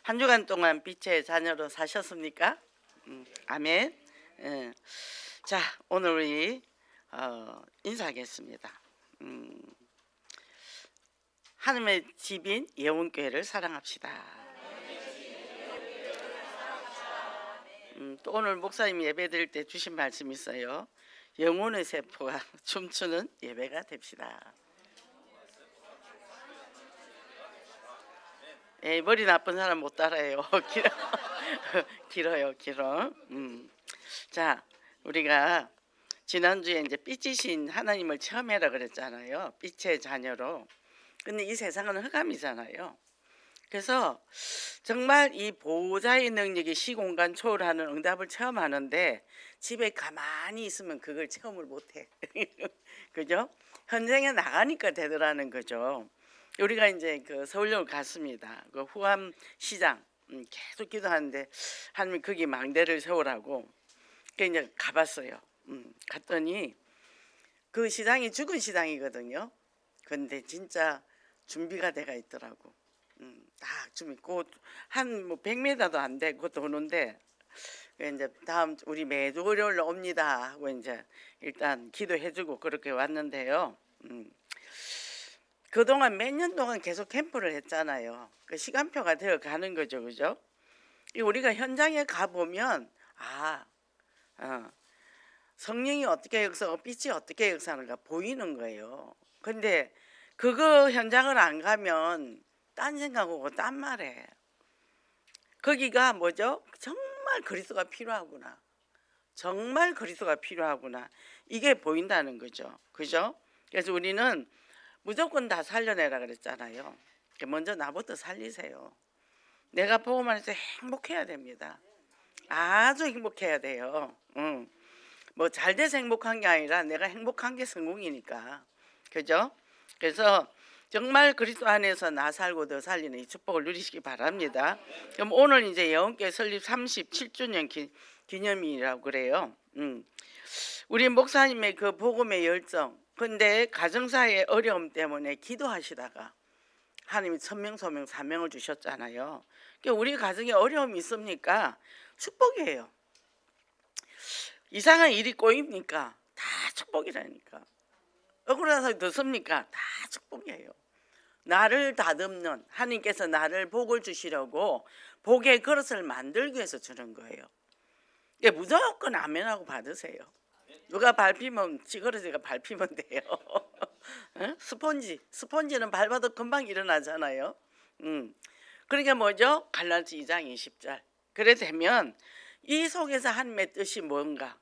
한 주간 동안 빛의 자녀로 사셨습니까? 아멘. 예. 자, 오늘 우리 인사하겠습니다. 하나님의 집인 예원교회를 사랑합시다. 또 오늘 목사님이 예배 드릴 때 주신 말씀이 있어요. 영혼의 세포가 춤추는 예배가 됩시다. 예, 머리 나쁜 사람 못 따라해요. 길어요. 자, 우리가 지난주에 이제 삐지신 하나님을 체험해라 그랬잖아요. 빛의 자녀로. 근데 이 세상은 흑암이잖아요. 그래서 정말 이 보호자의 능력이 시공간 초월하는 응답을 체험하는데 집에 가만히 있으면 그걸 체험을 못해. 그죠? 현장에 나가니까 되더라는 거죠. 우리가 이제 그 서울역을 갔습니다. 그 후암 시장 계속 기도하는데 하나님 거기 망대를 세우라고 그 이제 가봤어요. 갔더니 그 시장이 죽은 시장이거든요. 근데 진짜 준비가 돼가 있더라고. 딱 준비 곧한 100m도 안 돼. 그것도 오는데 이제 다음 우리 매주 월요일 옵니다 하고 이제 일단 기도해주고 그렇게 왔는데요. 그동안 몇 년 동안 계속 캠프를 했잖아요. 그 시간표가 되어 가는 거죠, 그죠? 우리가 현장에 가 보면 성령이 어떻게 역사하고 빛이 어떻게 역사하는가 보이는 거예요. 근데 그거 현장을 안 가면 딴 생각하고 딴 말해. 거기가 뭐죠? 정말 그리스도가 필요하구나. 정말 그리스도가 필요하구나. 이게 보인다는 거죠. 그죠? 그래서 우리는 무조건 다 살려내라 그랬잖아요. 먼저 나부터 살리세요. 내가 보고만 해서 행복해야 됩니다. 아주 행복해야 돼요. 뭐 잘 돼서 행복한 게 아니라 내가 행복한 게 성공이니까. 그죠? 그래서 정말 그리스도 안에서 나 살고 더 살리는 이 축복을 누리시기 바랍니다. 그럼 오늘 이제 예언교회 설립 37주년 기념이라고 그래요. 우리 목사님의 그 복음의 열정, 근데 가정사의 어려움 때문에 기도하시다가 하나님이 천명, 소명, 사명을 주셨잖아요. 그러니까 우리 가정에 어려움이 있습니까? 축복이에요. 이상한 일이 꼬입니까? 다 축복이라니까. 억울한 사람이 더 씁니까? 다 축복이에요. 나를 다듬는 하나님께서 나를 복을 주시려고 복의 그릇을 만들기 위해서 주는 거예요. 무조건 아멘하고 받으세요. 누가 밟히면 찌그러지가 밟히면 돼요. 스폰지는 밟아도 금방 일어나잖아요. 그러니까 뭐죠? 갈라디 2장 20절. 그래 되면 이 속에서 하나님의 뜻이 뭔가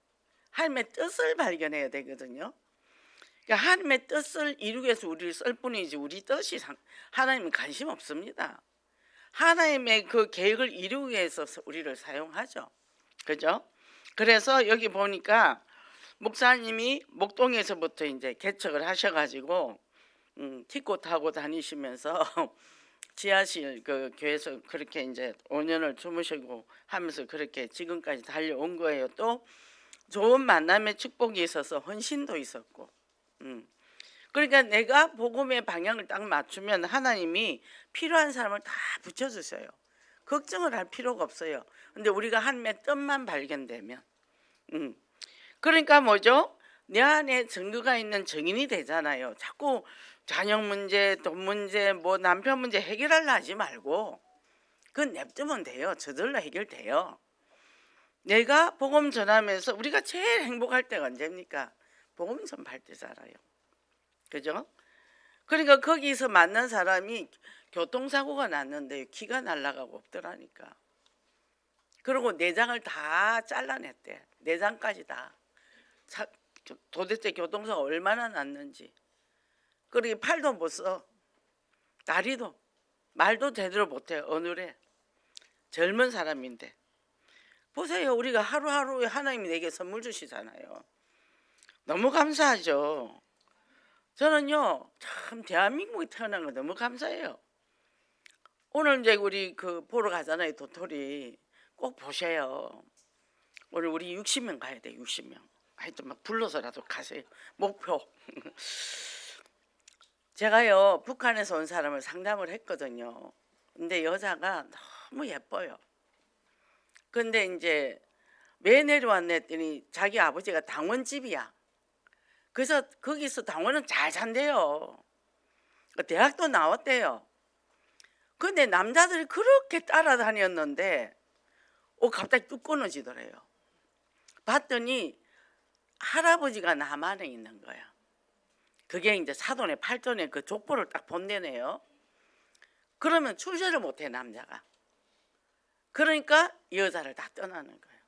하나님의 뜻을 발견해야 되거든요. 그러니까 하나님의 뜻을 이루기 위해서 우리를 쓸 뿐이지 우리 뜻이 하나님은 관심 없습니다. 하나님의 그 계획을 이루기 위해서 우리를 사용하죠. 그죠? 그래서 여기 보니까 목사님이 목동에서부터 이제 개척을 하셔가지고 티코 타고 다니시면서 지하실 그 교회에서 그렇게 이제 5년을 주무시고 하면서 그렇게 지금까지 달려온 거예요. 또 좋은 만남의 축복이 있어서 헌신도 있었고. 그러니까 내가 복음의 방향을 딱 맞추면 하나님이 필요한 사람을 다 붙여주세요. 걱정을 할 필요가 없어요. 근데 우리가 하나님의 뜻만 발견되면 그러니까 뭐죠? 내 안에 증거가 있는 증인이 되잖아요. 자꾸 자녀 문제, 돈 문제, 뭐 남편 문제 해결하려 하지 말고 그건 냅두면 돼요. 저절로 해결돼요. 내가 복음 전하면서 우리가 제일 행복할 때가 언제입니까? 복음 전할 때잖아요. 그죠? 그러니까 거기서 만난 사람이 교통사고가 났는데 기가 날아가고 없더라니까. 그리고 내장을 다 잘라냈대. 내장까지 다. 도대체 교통사고 얼마나 났는지. 그리고 팔도 못 써. 다리도. 말도 제대로 못해. 어느래. 젊은 사람인데. 보세요. 우리가 하루하루에 하나님이 내게 선물 주시잖아요. 너무 감사하죠. 저는요. 참 대한민국에 태어난 거 너무 감사해요. 오늘 이제 우리 그 보러 가잖아요. 도토리. 꼭 보세요. 오늘 우리 60명 가야 돼. 60명. 하여튼 막 불러서라도 가세요. 목표. 제가요 북한에서 온 사람을 상담을 했거든요. 근데 여자가 너무 예뻐요. 근데 이제 왜 내려왔네 했더니 자기 아버지가 당원집이야. 그래서 거기서 당원은 잘 산대요. 대학도 나왔대요. 근데 남자들이 그렇게 따라다녔는데 갑자기 뚝 끊어지더래요. 봤더니 할아버지가 남한에 있는 거야. 그게 이제 사돈의 팔돈의 그 족보를 딱 본대네요. 그러면 출세를 못해 남자가. 그러니까 여자를 다 떠나는 거예요.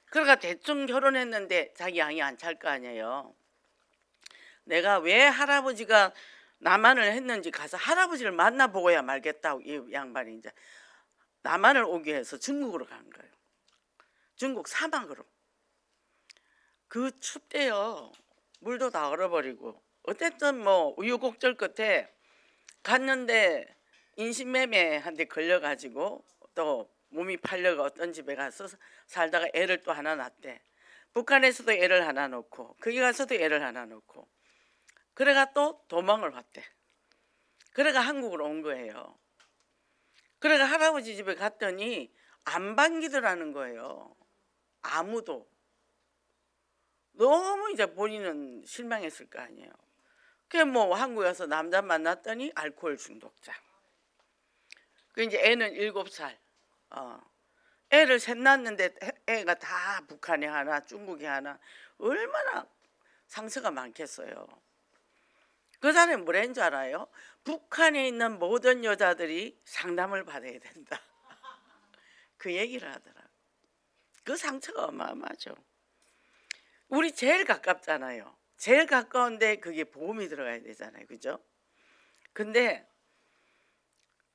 그러니까 대충 결혼했는데 자기 양이 안 찰 거 아니에요. 내가 왜 할아버지가 남한을 했는지 가서 할아버지를 만나보고야 말겠다고 이 양반이 이제 남한을 오기 위해서 중국으로 간 거예요. 중국 사막으로. 그 춥대요. 물도 다 얼어버리고. 어쨌든 뭐 우유곡절 끝에 갔는데 인신매매한테 걸려가지고 또 몸이 팔려가 어떤 집에 가서 살다가 애를 또 하나 낳대. 북한에서도 애를 하나 놓고 거기 가서도 애를 하나 놓고 그래가 또 도망을 왔대. 그래가 한국으로 온 거예요. 그래가 할아버지 집에 갔더니 안 반기더라는 거예요. 아무도. 너무 이제 본인은 실망했을 거 아니에요. 그게 뭐 한국에 와서 남자 만났더니 알코올 중독자. 그 이제 애는 7살. 애를 셋 낳았는데 애가 다 북한에 하나 중국에 하나 얼마나 상처가 많겠어요. 그 사람이 뭐라는 줄 알아요? 북한에 있는 모든 여자들이 상담을 받아야 된다. 그 얘기를 하더라. 그 상처가 어마어마하죠. 우리 제일 가깝잖아요. 제일 가까운데 그게 보험이 들어가야 되잖아요. 그죠? 근데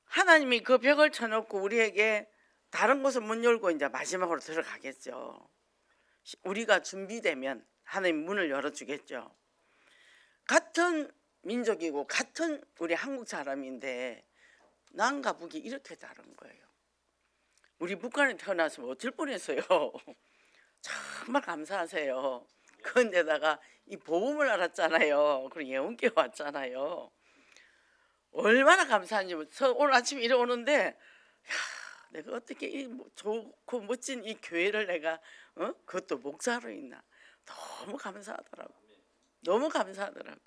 하나님이 그 벽을 쳐놓고 우리에게 다른 곳을 문 열고 이제 마지막으로 들어가겠죠. 우리가 준비되면 하나님 문을 열어주겠죠. 같은 민족이고 같은 우리 한국 사람인데 남과 북이 이렇게 다른 거예요. 우리 북한에 태어났으면 어쩔 뻔했어요. 정말 감사하세요. 그런데다가 이 복음을 알았잖아요. 그리고 예언교회 왔잖아요. 얼마나 감사한지. 오늘 아침에 일어오는데 야, 내가 어떻게 이 좋고 멋진 이 교회를 내가 그것도 목사로 있나. 너무 감사하더라고. 너무 감사하더라고.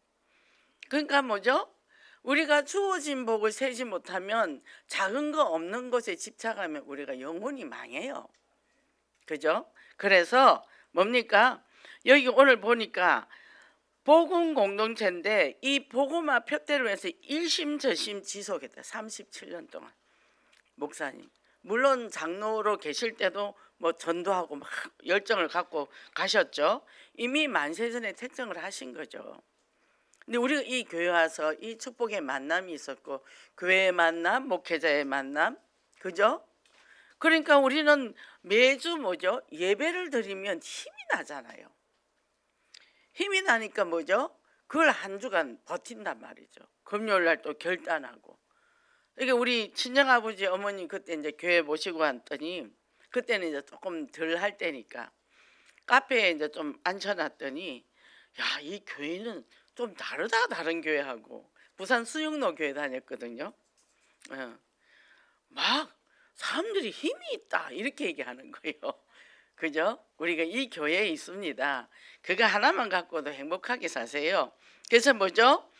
그러니까 뭐죠? 우리가 주어진 복을 세지 못하면 작은 거 없는 것에 집착하면 우리가 영혼이 망해요. 그죠? 그래서 뭡니까? 여기 오늘 보니까 복음 공동체인데 이 복음화 표대로 해서 일심저심 지속했다. 37년 동안 목사님. 물론 장로로 계실 때도 뭐 전도하고 막 열정을 갖고 가셨죠. 이미 만세전에 택정을 하신 거죠. 근데 우리가 이 교회 와서 이 축복의 만남이 있었고 교회의 만남, 목회자의 만남, 그죠? 그러니까 우리는 매주 뭐죠? 예배를 드리면 힘이 나잖아요. 힘이 나니까 뭐죠? 그걸 한 주간 버틴단 말이죠. 금요일 날 또 결단하고. 이게 우리 친정아버지 어머니 그때 이제 교회 모시고 왔더니 그때는 이제 조금 덜 할 때니까 카페에 이제 좀 앉혀놨더니 야, 이 교회는 좀 다르다. 다른 교회하고. 부산 수영로 교회 다녔거든요. 막 사람들이 힘이 있다 이렇게 얘기하는 거예요. 그죠? 우리가 이 교회에 있습니다. 그거 하나만 갖고도 행복하게 사세요. 그래서 뭐죠?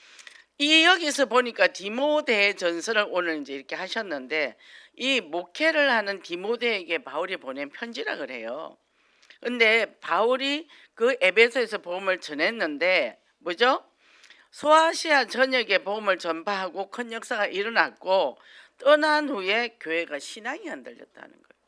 이 여기서 보니까 디모데 전서를 오늘 이제 이렇게 하셨는데 이 목회를 하는 디모데에게 바울이 보낸 편지라 그래요. 근데 바울이 그 에베소에서 복음을 전했는데 뭐죠? 소아시아 전역에 복음을 전파하고 큰 역사가 일어났고 떠난 후에 교회가 신앙이 흔들렸다는 거예요.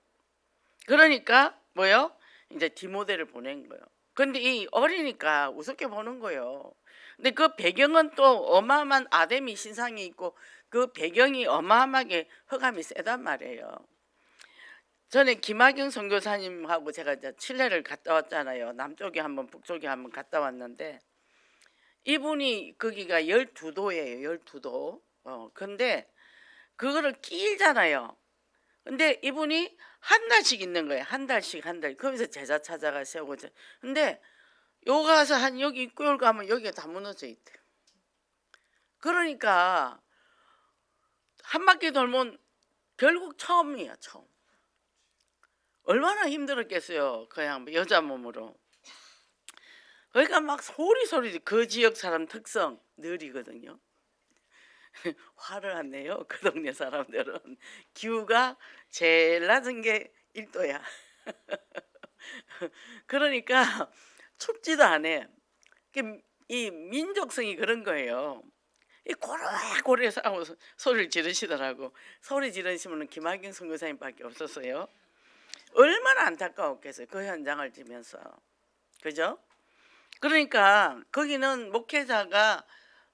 그러니까 뭐요? 이제 디모데를 보낸 거예요. 근데 이 어리니까 우습게 보는 거예요. 근데 그 배경은 또 어마어마한 아데미 신상이 있고 그 배경이 어마어마하게 흑암이 세단 말이에요. 전에 김학영 선교사님하고 제가 이제 칠레를 갔다 왔잖아요. 남쪽에 한번 북쪽에 한번 갔다 왔는데 이분이 거기가 12도예요. 12도. 근데 그거를 끼잖아요. 근데 이분이 한 달씩 있는 거예요. 한 달씩 한 달. 거기서 제자 찾아가 세우고. 근데 요 가서 한 여기 6개월 가면 여기가 다 무너져 있대요. 그러니까 한 바퀴 돌면 결국 처음이야, 처음. 얼마나 힘들었겠어요. 그냥 여자 몸으로. 그러니까 막 소리 그 지역 사람 특성 느리거든요. 화를 안 내요. 그 동네 사람들은 기후가 제일 낮은 게 1도야. 그러니까 춥지도 않아. 이 민족성이 그런 거예요. 이 고래고래 싸고 소리를 지르시더라고. 소리 지르시면 김학경 선교사님밖에 없었어요. 얼마나 안타까웠겠어요. 그 현장을 지면서. 그죠? 그러니까 거기는 목회자가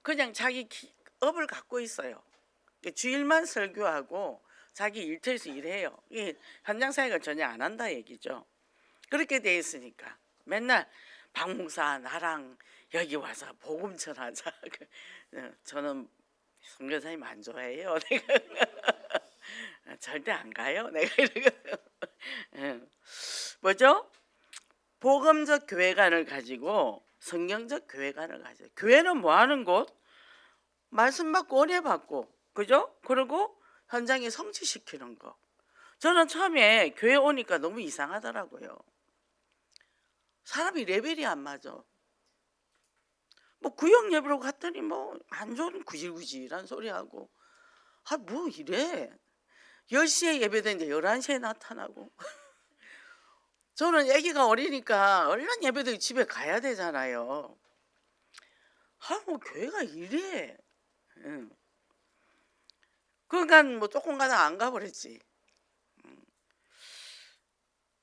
그냥 자기 업을 갖고 있어요. 주일만 설교하고 자기 일터에서 일해요. 이 현장 사역을 전혀 안 한다 얘기죠. 그렇게 돼 있으니까 맨날 박 목사 나랑 여기 와서 복음 전하자. 저는 선교사님 안 좋아해요. 내가 절대 안 가요. 내가 이러고 뭐죠? 복음적 교회관을 가지고 성경적 교회관을 가지고 교회는 뭐 하는 곳? 말씀 받고 은혜 받고 그죠? 그리고 현장에 성취시키는 거. 저는 처음에 교회 오니까 너무 이상하더라고요. 사람이 레벨이 안 맞아. 뭐 구역 예배로 갔더니 뭐 안 좋은 구질구질한 소리하고 뭐 이래 10시에 예배되는데 11시에 나타나고 저는 아기가 어리니까 얼른 예배드리고 집에 가야 되잖아요. 뭐 교회가 이래. 응. 그러니까 뭐 조금 가다 안 가버렸지.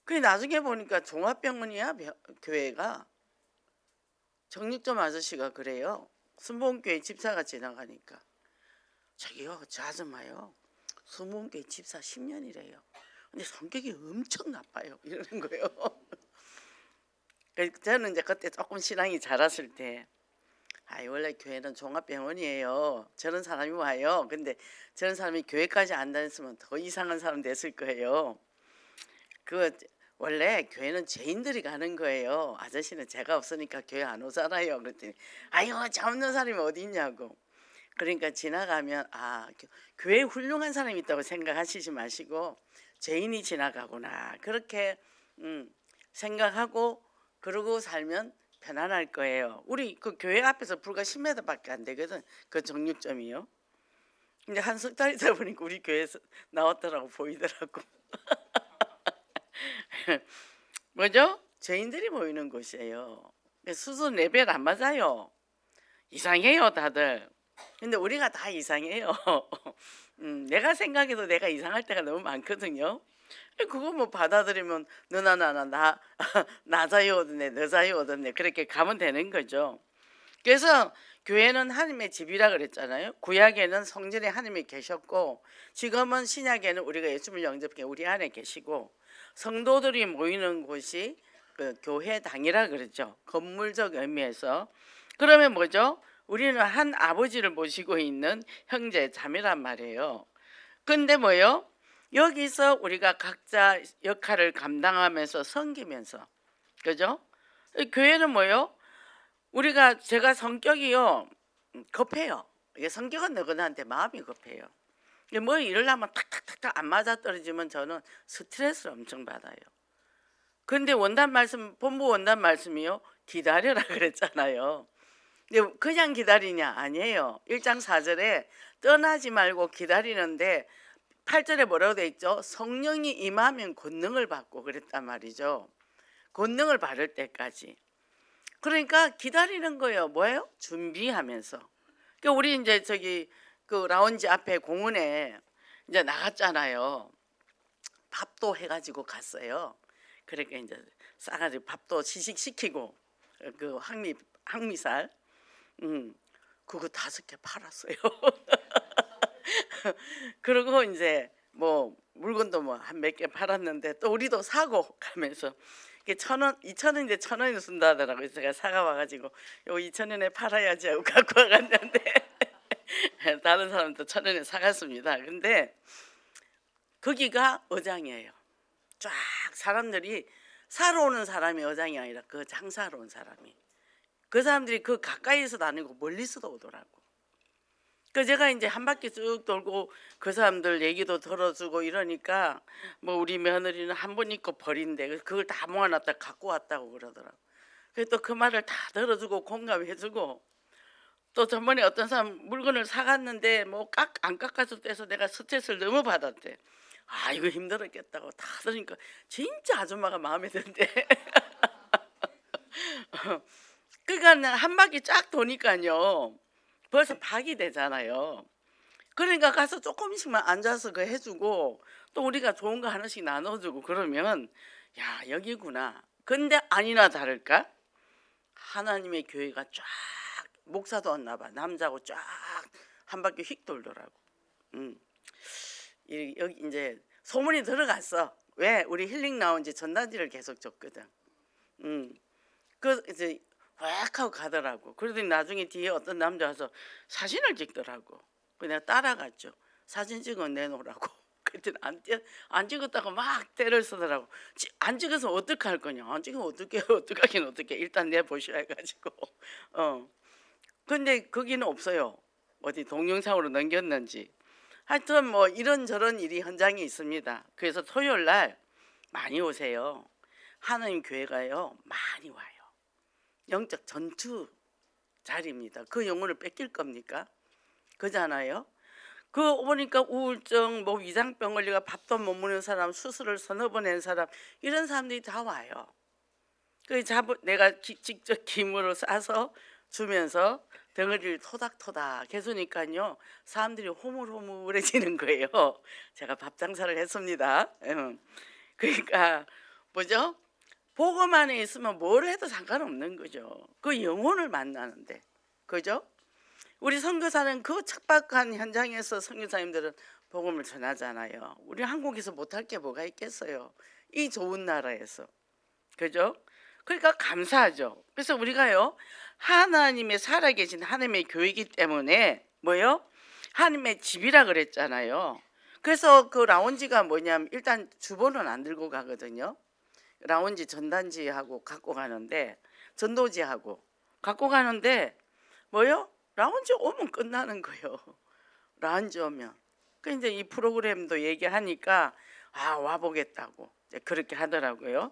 그게 나중에 보니까 종합병원이야 교회가. 정육점 아저씨가 그래요. 순복음교회 집사가 지나가니까 저기요 저 아줌마요 순복음교회 집사 10년이래요. 근데 성격이 엄청 나빠요 이러는 거예요. 저는 이제 그때 조금 신앙이 자랐을 때 원래 교회는 종합병원이에요. 저런 사람이 와요. 근데 저런 사람이 교회까지 안 다녔으면 더 이상한 사람 됐을 거예요. 원래 교회는 죄인들이 가는 거예요. 아저씨는 죄가 없으니까 교회 안 오잖아요. 그랬더니 죄 없는 사람이 어디 있냐고. 그러니까 지나가면 교회에 훌륭한 사람이 있다고 생각하시지 마시고 죄인이 지나가구나 그렇게 생각하고 그러고 살면 편안할 거예요. 우리 그 교회 앞에서 불과 10m밖에 안 되거든. 그 정육점이요. 근데 한 석 달 있다 보니까 우리 교회에서 나왔더라고 보이더라고. 뭐죠? 죄인들이 모이는 곳이에요. 수준 레벨 안 맞아요. 이상해요 다들. 근데 우리가 다 이상해요. 내가 생각해도 내가 이상할 때가 너무 많거든요. 그거 뭐 받아들이면 너나 나나 나 자유 얻었네 너 자유 얻었네 그렇게 가면 되는 거죠. 그래서 교회는 하나님의 집이라 그랬잖아요. 구약에는 성전에 하나님이 계셨고 지금은 신약에는 우리가 예수님을 영접해 우리 안에 계시고 성도들이 모이는 곳이 그 교회당이라 그러죠. 건물적 의미에서. 그러면 뭐죠? 우리는 한 아버지를 모시고 있는 형제 자매란 말이에요. 근데 뭐요? 여기서 우리가 각자 역할을 감당하면서 섬기면서 그죠? 교회는 뭐요? 제가 성격이요 급해요. 이게 성격은 너그나한테 마음이 급해요. 뭐 이러려면 탁탁탁탁 안 맞아 떨어지면 저는 스트레스를 엄청 받아요. 근데 본부 원단 말씀이요 기다려라 그랬잖아요. 근데 그냥 기다리냐? 아니에요. 1장 4절에 떠나지 말고 기다리는데 8절에 뭐라고 돼 있죠? 성령이 임하면 권능을 받고 그랬단 말이죠. 권능을 받을 때까지. 그러니까 기다리는 거예요. 뭐예요? 준비하면서. 그러니까 우리 이제 그 라운지 앞에 공원에 이제 나갔잖아요. 밥도 해가지고 갔어요. 그러니까 이제 싸가지고 밥도 시식시키고 그 항미살 그거 5개 팔았어요. 그리고 이제 뭐 물건도 뭐 한 몇 개 팔았는데 또 우리도 사고 가면서 1,000원, 2,000원인데 1,000원을 쓴다 하더라고요. 제가 사가 와가지고 요 2,000원에 팔아야지 하고 갖고 와갔는데 다른 사람도 1,000원에 사갔습니다. 근데 거기가 어장이에요. 쫙 사람들이 사러 오는 사람이 어장이 아니라 그 장사하러 온 사람이 그 사람들이 그 가까이에서도 아니고 멀리서도 오더라고. 그 제가 이제 한 바퀴 쭉 돌고 그 사람들 얘기도 들어주고 이러니까 뭐 우리 며느리는 한 번 입고 버린대. 그래서 그걸 다 모아놨다 갖고 왔다고 그러더라고. 그래서 또 그 말을 다 들어주고 공감해주고, 또 전번에 어떤 사람 물건을 사갔는데 뭐 안 깎아서 떼서 내가 스트레스를 너무 받았대. 아 이거 힘들었겠다고 다 들으니까 진짜 아줌마가 마음에 든대. 그러니까 한 바퀴 쫙 도니까요 벌써 박이 되잖아요. 그러니까 가서 조금씩만 앉아서 그 해주고 또 우리가 좋은 거 하나씩 나눠주고 그러면 야 여기구나. 근데 아니나 다를까 하나님의 교회가 쫙, 목사도 왔나 봐, 남자고 쫙 한 바퀴 휙 돌더라고. 여기 이제 소문이 들어갔어. 왜? 우리 힐링 나온 지 전단지를 계속 줬거든. 그 이제 확 하고 가더라고. 그러더니 나중에 뒤에 어떤 남자 와서 사진을 찍더라고. 그 내가 따라갔죠. 사진 찍어 내놓으라고. 그때는 안 찍었다고 막 때를 쓰더라고. 안 찍어서 어떻게 할 거냐. 안 찍으면 어떻게 하긴 어떻게. 일단 내보시라 해가지고. 근데 거기는 없어요. 어디 동영상으로 넘겼는지. 하여튼 뭐 이런저런 일이 현장에 있습니다. 그래서 토요일 날 많이 오세요. 하나님 교회가요 많이 와요. 영적 전투 자리입니다. 그 영혼을 뺏길 겁니까? 그잖아요. 그 보니까 우울증, 뭐 위장병 걸리가 밥도 못 먹는 사람, 수술을 서너 번 한 사람, 이런 사람들이 다 와요. 그 내가 직접 김으로 싸서 주면서 덩어리를 토닥토닥 해주니까요 사람들이 호물호물해지는 거예요. 제가 밥 장사를 했습니다. 그러니까 뭐죠? 복음 안에 있으면 뭘 해도 상관없는 거죠. 그 영혼을 만나는데, 그죠? 우리 선교사는 그 척박한 현장에서 선교사님들은 복음을 전하잖아요. 우리 한국에서 못할 게 뭐가 있겠어요? 이 좋은 나라에서, 그죠? 그러니까 감사하죠. 그래서 우리가요 하나님의 살아계신 하나님의 교회이기 때문에 뭐요? 하나님의 집이라 그랬잖아요. 그래서 그 라운지가 뭐냐면 일단 주보는 안 들고 가거든요. 라운지 전단지하고 갖고 가는데, 전도지하고 갖고 가는데 뭐요? 라운지 오면 끝나는 거예요. 라운지 오면. 그 이제 이 프로그램도 얘기하니까 아 와보겠다고 이제 그렇게 하더라고요.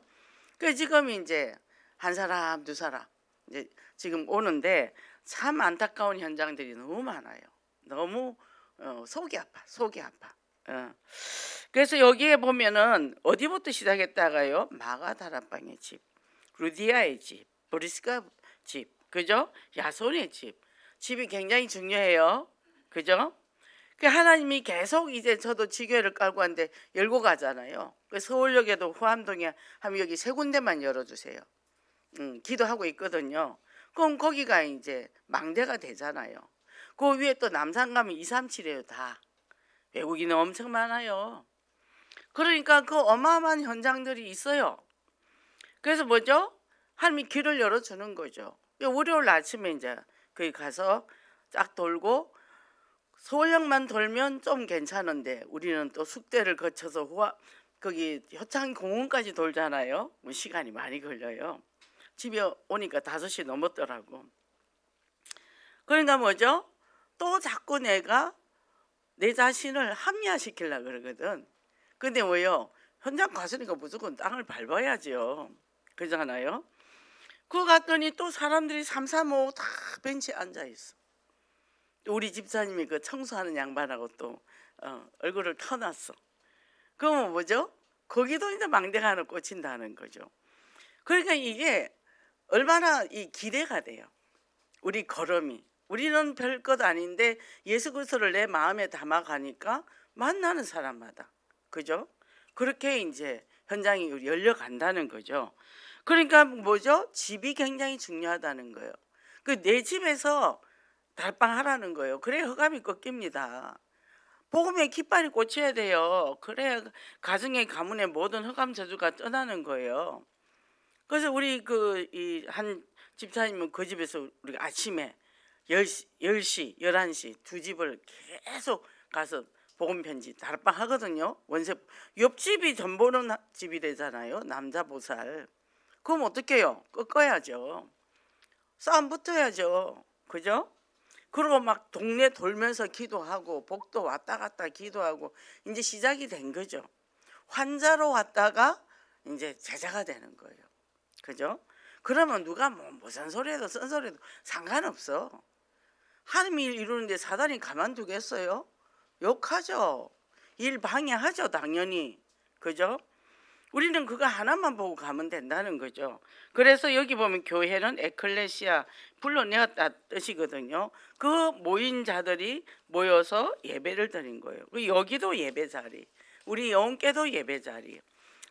그 지금 이제 한 사람 두 사람 이제 지금 오는데 참 안타까운 현장들이 너무 많아요. 너무 속이 아파. 그래서 여기에 보면은 어디부터 시작했다가요? 마가다락방의 집, 루디아의 집, 브리스가 집, 그죠? 야손의 집이 굉장히 중요해요. 그죠? 그 하나님이 계속 이제 저도 지교회를 깔고 왔는데 열고 가잖아요. 그 서울역에도 후암동에 하면 여기 세 군데만 열어주세요. 기도하고 있거든요. 그럼 거기가 이제 망대가 되잖아요. 그 위에 또 남산 가면 237이에요 다. 외국인은 엄청 많아요. 그러니까 그 어마어마한 현장들이 있어요. 그래서 뭐죠? 하나님이 길을 열어주는 거죠. 월요일 아침에 이제 거기 가서 쫙 돌고 서울역만 돌면 좀 괜찮은데 우리는 또 숙대를 거쳐서 거기 효창공원까지 돌잖아요. 뭐 시간이 많이 걸려요. 집에 오니까 5시 넘었더라고. 그러니까 뭐죠? 또 자꾸 내가 내 자신을 합리화시키려고 그러거든. 근데 뭐요? 현장 갔으니까 무조건 땅을 밟아야죠. 그러잖아요. 그거 갔더니 또 사람들이 3, 4, 5 다 벤치에 앉아있어. 우리 집사님이 그 청소하는 양반하고 또 얼굴을 터놨어. 그러면 뭐죠? 거기도 이제 망대가 하나 꽂힌다는 거죠. 그러니까 이게 얼마나 이 기대가 돼요. 우리 걸음이. 우리는 별것 아닌데 예수 그리스도를 내 마음에 담아가니까 만나는 사람마다, 그죠? 그렇게 이제 현장이 열려간다는 거죠. 그러니까 뭐죠? 집이 굉장히 중요하다는 거예요. 그 내 집에서 달빵하라는 거예요. 그래야 흑암이 꺾입니다. 복음에 깃발이 꽂혀야 돼요. 그래야 가정의 가문의 모든 흑암 저주가 떠나는 거예요. 그래서 우리 그 이 한 집사님은 그 집에서 우리가 아침에 10시, 11시 두 집을 계속 가서 복음 편지 다락방 하거든요. 원세 옆집이 전 보는 집이 되잖아요. 남자 보살. 그럼 어떻게 해요? 꺾어야죠. 싸움 붙어야죠. 그죠? 그리고 막 동네 돌면서 기도하고 복도 왔다 갔다 기도하고 이제 시작이 된 거죠. 환자로 왔다가 이제 제자가 되는 거예요. 그죠? 그러면 누가 뭐 무슨 소리해도 쓴 소리도 상관없어. 하나님이 일 이루는데 사단이 가만두겠어요? 욕하죠. 일 방해하죠, 당연히. 그죠? 우리는 그거 하나만 보고 가면 된다는 거죠. 그래서 여기 보면 교회는 에클레시아, 불러내었다 뜻이거든요. 그 모인 자들이 모여서 예배를 드린 거예요. 여기도 예배 자리, 우리 영계도 예배 자리,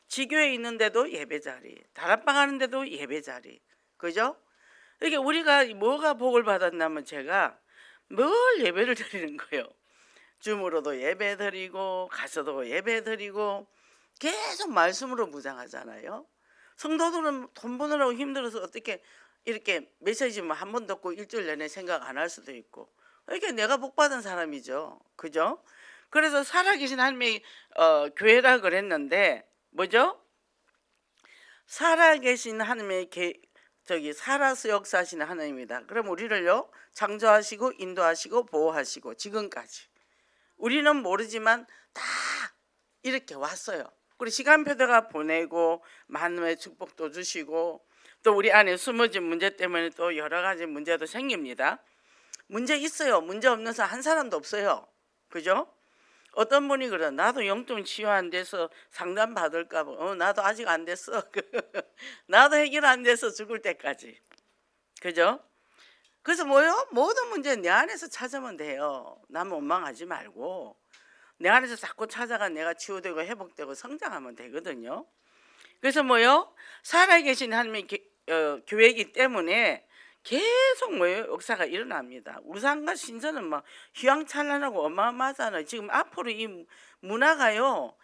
지교에 있는데도 예배 자리, 다락방 하는데도 예배 자리. 그죠? 이게 우리가 뭐가 복을 받았냐면 제가 늘 예배를 드리는 거예요. 줌으로도 예배 드리고 가서도 예배 드리고 계속 말씀으로 무장하잖아요. 성도들은 돈 버느라고 힘들어서 어떻게 이렇게 메시지만 한 번 듣고 일주일 내내 생각 안 할 수도 있고, 이게 내가 복 받은 사람이죠. 그죠? 그래서 살아계신 하나님의 교회라 그랬는데 뭐죠? 살아계신 하나님의 살아서 역사하시는 하나님이다. 그럼 우리를요 창조하시고 인도하시고 보호하시고 지금까지 우리는 모르지만 다 이렇게 왔어요. 그리고 시간표대가 보내고 만물의 축복도 주시고 또 우리 안에 숨어진 문제 때문에 또 여러 가지 문제도 생깁니다. 문제 있어요. 문제 없는 사람 한 사람도 없어요. 그죠? 어떤 분이 그래, 나도 영적 치유 안 돼서 상담 받을까 봐. 나도 아직 안 됐어. 나도 해결 안 돼서 죽을 때까지. 그죠? 그래서 뭐요? 모든 문제 내 안에서 찾으면 돼요. 남 원망하지 말고 내 안에서 자꾸 찾아가 내가 치유되고 회복되고 성장하면 되거든요. 그래서 뭐요? 살아계신 하나님의 교회이기 때문에 계속 뭐예요? 역사가 일어납니다. 우상과 신전은 막 휘황찬란하고 어마어마하잖아요. 지금 앞으로 이 문화가요,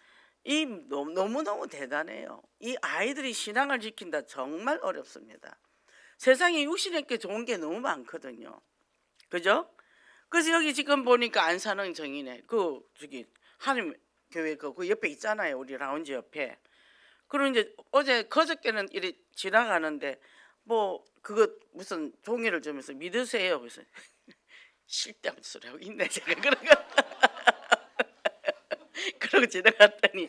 이 너무너무 대단해요. 이 아이들이 신앙을 지킨다 정말 어렵습니다. 세상에 육신에게 좋은 게 너무 많거든요. 그죠? 그래서 여기 지금 보니까 안산흥 정인회 저기 하나님 교회 그 옆에 있잖아요. 우리 라운지 옆에. 그리고 이제 그저께는 이리 지나가는데 뭐 그거 무슨 종이를 주면서 믿으세요. 그래서 쓸데없는 소리 하고 있네 제가. 그러고 지나갔더니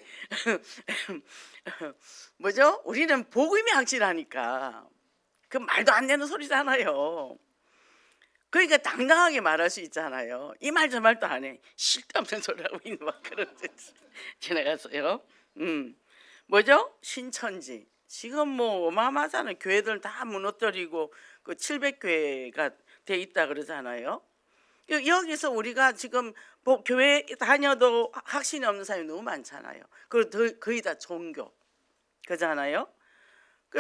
뭐죠? 우리는 복음이 확실하니까 그 말도 안 되는 소리잖아요. 그러니까 당당하게 말할 수 있잖아요. 이 말 저 말도 안 해. 쓸데없는 소리 하고 있는 막 그런 지나갔어요. 뭐죠? 신천지. 지금 뭐 어마어마하잖아요. 교회들 다 무너뜨리고 그 700교회가 돼 있다 그러잖아요. 여기서 우리가 지금 교회 다녀도 확신이 없는 사람이 너무 많잖아요. 그리고 거의 다 종교. 그잖아요.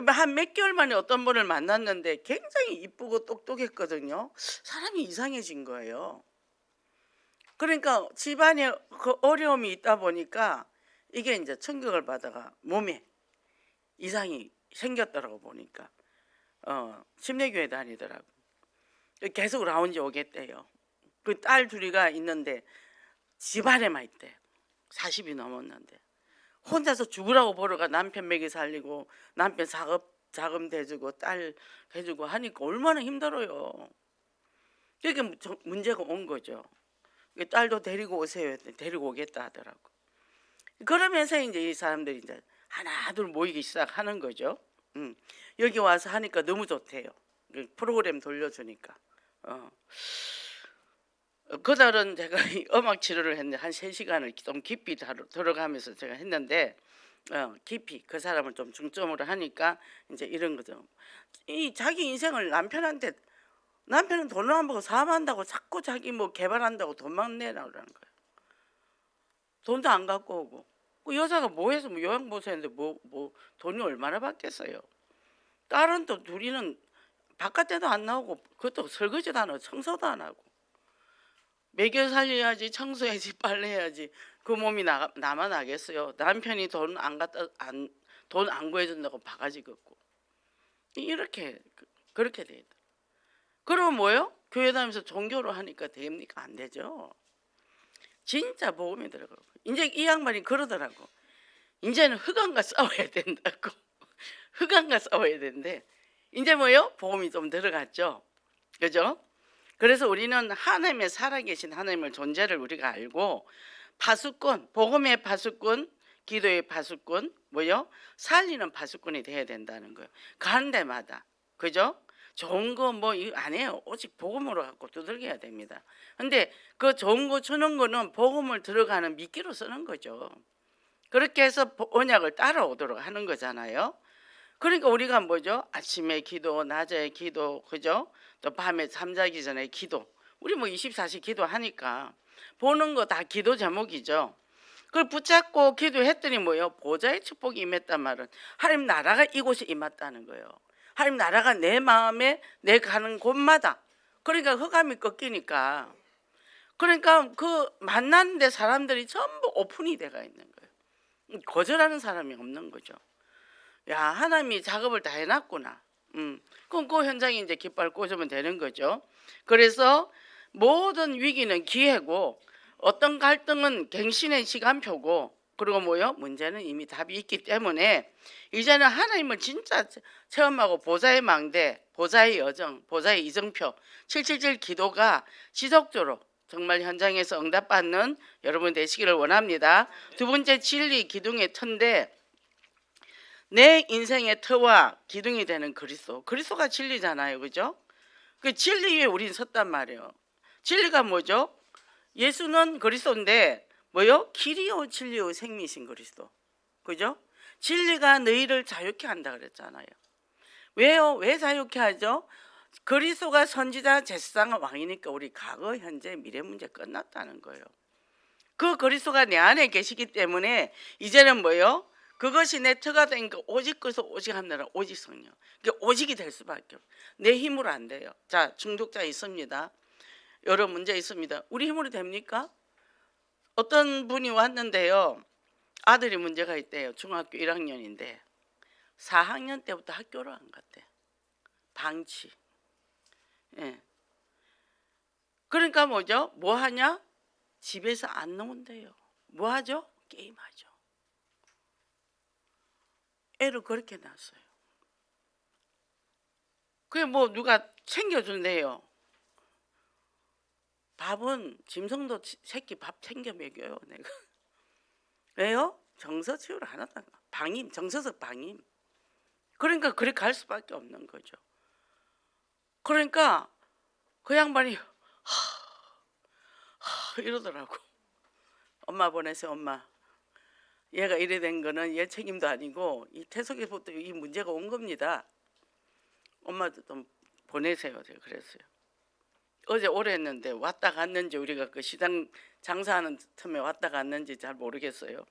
한 몇 개월 만에 어떤 분을 만났는데 굉장히 이쁘고 똑똑했거든요. 사람이 이상해진 거예요. 그러니까 집안에 그 어려움이 있다 보니까 이게 이제 충격을 받아가 몸에 이상이 생겼더라고. 보니까 침례교회 다니더라고. 계속 라운지 오겠대요. 그 딸 둘이가 있는데 집안에만 있대. 40이 넘었는데 혼자서 죽으라고 보러 가. 남편 먹이 살리고 남편 자금 대주고 딸 해주고 하니까 얼마나 힘들어요. 그게 문제가 온 거죠. 딸도 데리고 오세요 했더니 데리고 오겠다 하더라고. 그러면서 이제 이 사람들이 이제 하나둘 모이기 시작하는 거죠. 여기 와서 하니까 너무 좋대요. 프로그램 돌려주니까. 그날은 제가 음악 치료를 했는데 한 3시간을 좀 깊이 들어가면서 제가 했는데 깊이 그 사람을 좀 중점으로 하니까 이제 이런 거죠. 이 자기 인생을 남편은 돈을 안 벌고 사업한다고 자꾸 자기 뭐 개발한다고 돈만 내라고 그러는 거예요. 돈도 안 갖고 오고. 그 여자가 뭐 해서 뭐 요양보호사인데 뭐 돈이 얼마나 받겠어요. 딸은 또 둘이는 바깥에도 안 나오고 그것도 설거지도 안 하고 청소도 안 하고. 먹여 살려야지, 청소해야지, 빨래해야지. 그 몸이 나만 나겠어요. 남편이 돈 안 구해준다고 바가지 걷고. 이렇게 그렇게 돼 있다. 그러면 뭐요? 교회 다니면서 종교로 하니까 됩니까? 안 되죠. 진짜 복음이 들어가고. 이제 이 양반이 그러더라고. 이제는 흑암과 싸워야 된다고. 흑암과 싸워야 되는데 이제 뭐요? 복음이 좀 들어갔죠. 그죠? 그래서 우리는 하나님의 살아계신 하나님의 존재를 우리가 알고 파수꾼, 복음의 파수꾼, 기도의 파수꾼, 뭐요? 살리는 파수꾼이 돼야 된다는 거예요. 가는 데마다. 그죠? 좋은 거 뭐 안 해요. 오직 복음으로 갖고 두들겨야 됩니다. 근데 그 좋은 거 주는 거는 복음을 들어가는 미끼로 쓰는 거죠. 그렇게 해서 언약을 따라오도록 하는 거잖아요. 그러니까 우리가 뭐죠? 아침에 기도, 낮에 기도, 그죠? 또 밤에 잠자기 전에 기도. 우리 뭐 24시 기도하니까 보는 거 다 기도 제목이죠. 그걸 붙잡고 기도했더니 뭐요? 보좌의 축복이 임했단 말은 하나님 나라가 이곳에 임했다는 거예요. 하나님 나라가 내 마음에 내 가는 곳마다. 그러니까 흑암이 꺾이니까. 그러니까 그 만나는데 사람들이 전부 오픈이 돼가 있는 거예요. 거절하는 사람이 없는 거죠. 야, 하나님이 작업을 다 해놨구나. 그럼 그 현장에 이제 깃발 꽂으면 되는 거죠. 그래서 모든 위기는 기회고 어떤 갈등은 갱신의 시간표고 그리고 뭐요? 문제는 이미 답이 있기 때문에 이제는 하나님을 진짜 체험하고 보좌의 망대, 보좌의 여정, 보좌의 이정표 777 기도가 지속적으로 정말 현장에서 응답받는 여러분 되시기를 원합니다. 두 번째 진리 기둥의 터인데 내 인생의 터와 기둥이 되는 그리스도. 그리스도가 진리잖아요. 그죠? 그 진리 위에 우린 섰단 말이에요. 진리가 뭐죠? 예수는 그리스도인데 뭐요? 길이요 진리요 생미신 그리스도. 그죠? 진리가 너희를 자유케 한다 그랬잖아요. 왜요? 왜 자유케 하죠? 그리스도가 선지자 제사장 왕이니까 우리 과거, 현재, 미래 문제 끝났다는 거예요. 그 그리스도가 내 안에 계시기 때문에 이제는 뭐요? 그것이 내 터가 되니까 오직 그래서 오직 하느라 오직 성령. 그러니까 오직이 될 수밖에 없어요. 내 힘으로 안 돼요. 자, 중독자 있습니다. 여러 문제 있습니다. 우리 힘으로 됩니까? 어떤 분이 왔는데요. 아들이 문제가 있대요. 중학교 1학년인데 4학년 때부터 학교를 안 갔대. 방치. 예. 그러니까 뭐죠? 뭐 하냐? 집에서 안 나온대요. 뭐 하죠? 게임하죠. 애를 그렇게 낳았어요. 그게 뭐 누가 챙겨준대요. 밥은 짐승도 새끼 밥 챙겨 먹여요. 내가. 왜요? 정서 치유를 하나도 안 가. 방임, 정서적 방임. 그러니까 그렇게 갈 수밖에 없는 거죠. 그러니까 그 양반이 이러더라고. 엄마 보내세요. 엄마. 얘가 이래 된 거는 얘 책임도 아니고 이 태석에부터 이 문제가 온 겁니다. 엄마도 좀 보내세요. 제가 그랬어요. 어제 오래 했는데 왔다 갔는지 우리가 그 시장 장사하는 틈에 왔다 갔는지 잘 모르겠어요.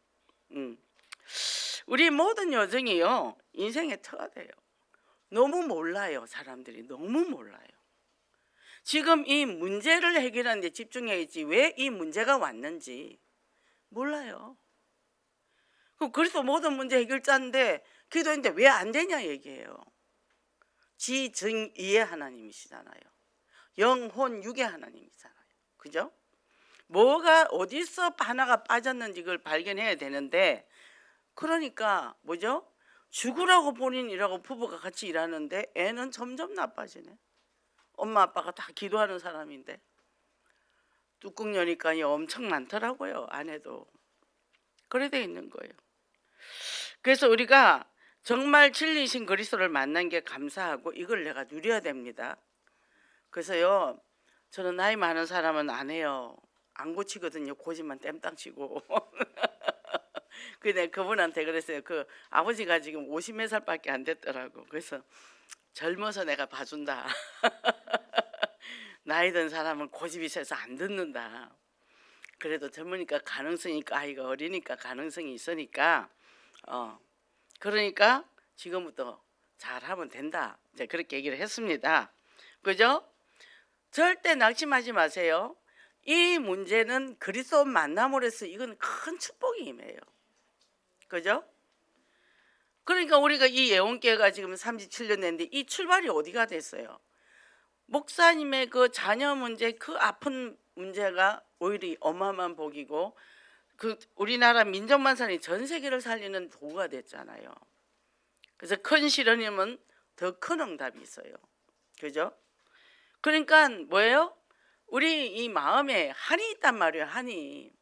우리 모든 여정이요 인생의 터가 돼요. 너무 몰라요. 사람들이 너무 몰라요. 지금 이 문제를 해결하는 데 집중해야지 왜 이 문제가 왔는지 몰라요. 그래서 모든 문제 해결자인데 기도했는데 왜 안 되냐 얘기해요. 지증이의 하나님이시잖아요. 영혼 육의 하나님이잖아요. 그죠? 뭐가 어디서 하나가 빠졌는지 그걸 발견해야 되는데 그러니까 뭐죠? 죽으라고 본인이라고 부부가 같이 일하는데 애는 점점 나빠지네. 엄마 아빠가 다 기도하는 사람인데 뚜껑 여니까 엄청 많더라고요. 아내도. 그래 돼 있는 거예요. 그래서 우리가 정말 진리이신 그리스도를 만난 게 감사하고 이걸 내가 누려야 됩니다. 그래서요 저는 나이 많은 사람은 안 해요. 안 고치거든요. 고집만 땜땅 치고. 근데 그분한테 그랬어요. 그 아버지가 지금 50몇 살밖에 안 됐더라고. 그래서 젊어서 내가 봐준다. 나이 든 사람은 고집이 세서 안 듣는다. 그래도 젊으니까 가능성이 있고 아이가 어리니까 가능성이 있으니까 그러니까 지금부터 잘하면 된다. 이제 그렇게 얘기를 했습니다. 그죠? 절대 낙심하지 마세요. 이 문제는 그리스도 만남으로 해서 이건 큰 축복이 임해요. 그죠? 그러니까 우리가 이 예원교회가 지금 37년 됐는데 이 출발이 어디가 됐어요? 목사님의 그 자녀 문제, 그 아픈 문제가 오히려 어마어마한 복이고 그 우리나라 민족만산이 전 세계를 살리는 도구가 됐잖아요. 그래서 큰 시련이면 더 큰 응답이 있어요. 그죠? 그러니까 뭐예요? 우리 이 마음에 한이 있단 말이에요. 한이.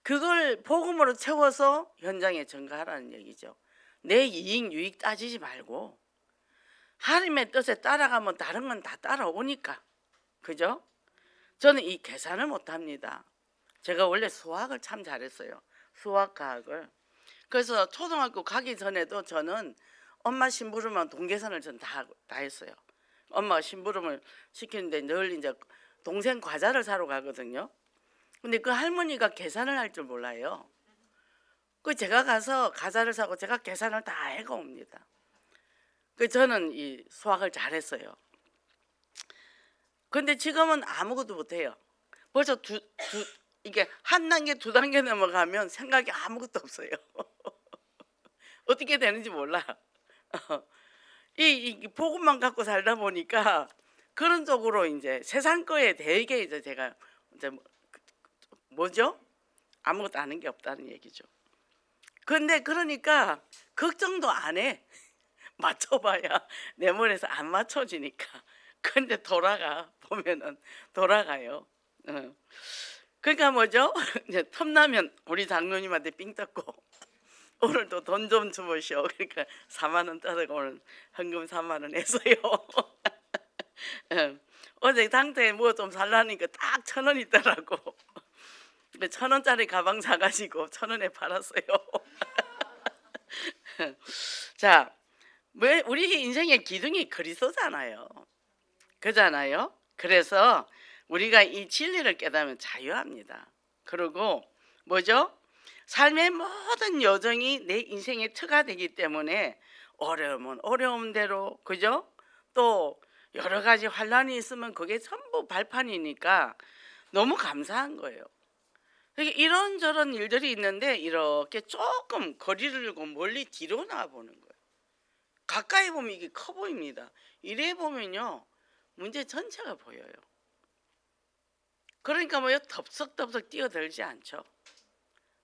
그걸 복음으로 채워서 현장에 전가하라는 얘기죠. 내 이익 유익 따지지 말고 하나님의 뜻에 따라가면 다른 건 다 따라오니까. 그죠? 저는 이 계산을 못합니다. 제가 원래 수학을 참 잘했어요. 수학 과학을. 그래서 초등학교 가기 전에도 저는 엄마 심부름은 동계산을 전 다 했어요. 엄마가 심부름을 시키는데 늘 이제 동생 과자를 사러 가거든요. 근데 그 할머니가 계산을 할 줄 몰라요. 그 제가 가서 과자를 사고 제가 계산을 다 해가 옵니다. 그 저는 이 수학을 잘했어요. 근데 지금은 아무것도 못해요. 벌써 이게 한 단계 두 단계 넘어가면 생각이 아무것도 없어요. 어떻게 되는지 몰라. 이 복음만 갖고 살다 보니까 그런 쪽으로 이제 세상 거에 되게 이제 제가 이제 뭐죠? 아무것도 아는 게 없다는 얘기죠. 근데 그러니까 걱정도 안 해. 맞춰봐야 내 머리에서 안 맞춰지니까. 근데 보면은 돌아가요. 그러니까 뭐죠? 이제 틈나면 우리 장로님한테 삥 뜯고 오늘도 돈 좀 주무시오. 그러니까 4만 원 따르고 오늘 현금 4만 원 했어요. 어제 당태에 뭐 좀 살라니까 딱 1,000원 있더라고. 1,000원짜리 가방 사가지고 1,000원에 팔았어요. 자, 왜 우리 인생의 기둥이 그리스도잖아요. 그잖아요. 그래서 우리가 이 진리를 깨달으면 자유합니다. 그리고 뭐죠? 삶의 모든 여정이 내 인생의 터가 되기 때문에 어려우면 어려움대로, 그죠? 또 여러 가지 환란이 있으면 그게 전부 발판이니까 너무 감사한 거예요. 이런저런 일들이 있는데 이렇게 조금 거리를 두고 멀리 뒤로 나와보는 거예요. 가까이 보면 이게 커 보입니다. 이래 보면요 문제 전체가 보여요. 그러니까 뭐요, 덥석덥석 뛰어들지 않죠.